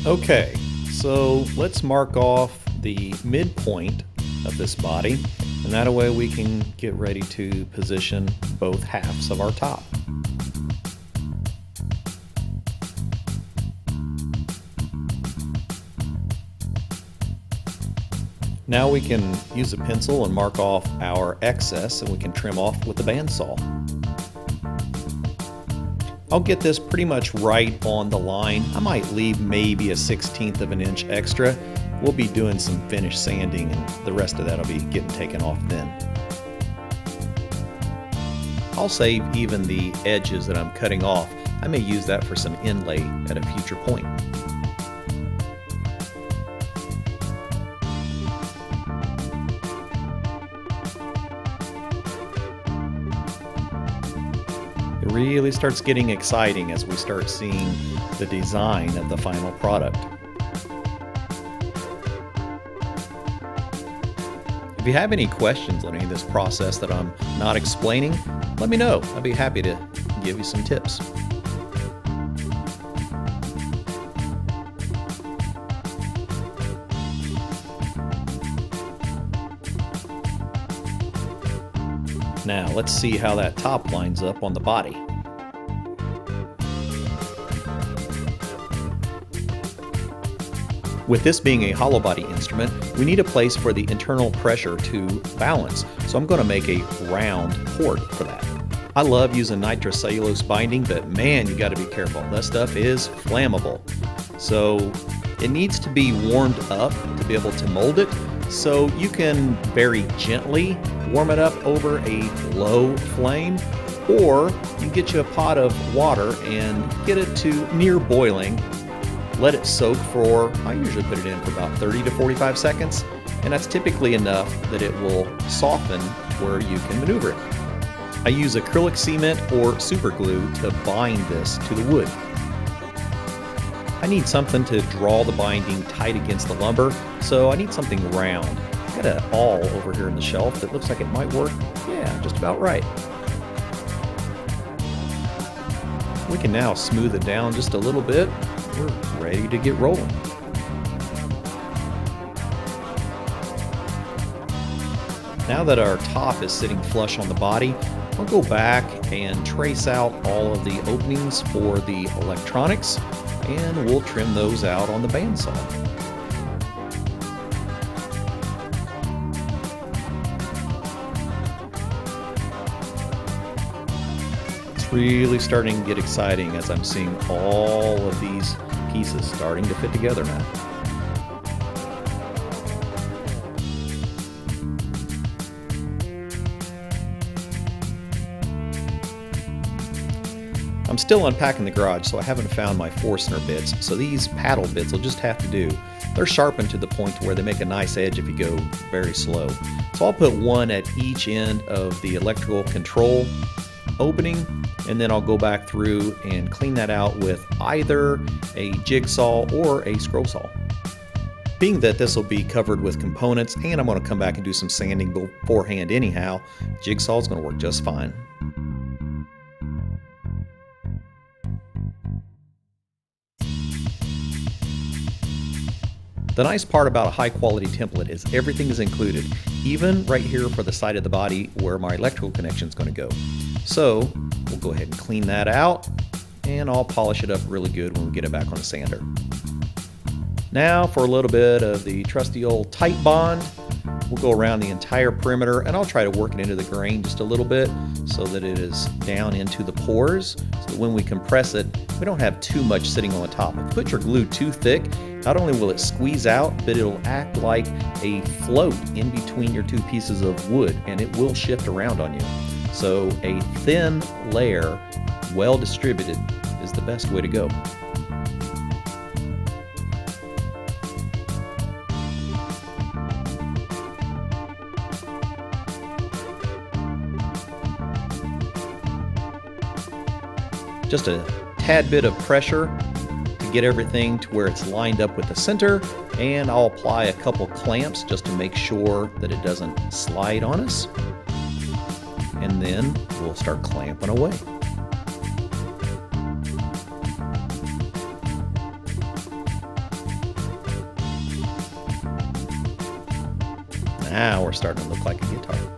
Okay, so let's mark off the midpoint of this body, and that way we can get ready to position both halves of our top. Now we can use a pencil and mark off our excess, and we can trim off with the bandsaw. I'll get this pretty much right on the line. I might leave maybe a 1/16 of an inch extra. We'll be doing some finish sanding, and the rest of that will be getting taken off then. I'll save even the edges that I'm cutting off. I may use that for some inlay at a future point. It really starts getting exciting as we start seeing the design of the final product. If you have any questions on any of this process that I'm not explaining, let me know. I'd be happy to give you some tips. Now let's see how that top lines up on the body. With this being a hollow body instrument, we need a place for the internal pressure to balance, so I'm going to make a round port for that. I love using nitrocellulose binding, but man, you got to be careful. That stuff is flammable. So it needs to be warmed up to be able to mold it. So you can very gently warm it up over a low flame, or you can get you a pot of water and get it to near boiling. Let it soak for, I usually put it in for about 30 to 45 seconds, and that's typically enough that it will soften where you can maneuver it. I use acrylic cement or super glue to bind this to the wood. I need something to draw the binding tight against the lumber, so I need something round. I've got an awl over here in the shelf that looks like it might work. Yeah, just about right. We can now smooth it down just a little bit. We're ready to get rolling. Now that our top is sitting flush on the body, I'll go back and trace out all of the openings for the electronics, and we'll trim those out on the bandsaw. It's really starting to get exciting as I'm seeing all of these pieces starting to fit together now. I'm still unpacking the garage, so I haven't found my Forstner bits, so these paddle bits will just have to do. They're sharpened to the point to where they make a nice edge if you go very slow. So I'll put one at each end of the electrical control opening, and then I'll go back through and clean that out with either a jigsaw or a scroll saw. Being that this will be covered with components and I'm going to come back and do some sanding beforehand anyhow, jigsaw is going to work just fine. The nice part about a high quality template is everything is included, even right here for the side of the body where my electrical connection is going to go. So we'll go ahead and clean that out, and I'll polish it up really good when we get it back on the sander. Now for a little bit of the trusty old tight bond. We'll go around the entire perimeter, and I'll try to work it into the grain just a little bit so that it is down into the pores, so that when we compress it, we don't have too much sitting on the top. If you put your glue too thick, not only will it squeeze out, but it'll act like a float in between your two pieces of wood, and it will shift around on you. So a thin layer, well distributed, is the best way to go. Just a tad bit of pressure to get everything to where it's lined up with the center, and I'll apply a couple clamps just to make sure that it doesn't slide on us, and then we'll start clamping away. Now we're starting to look like a guitar.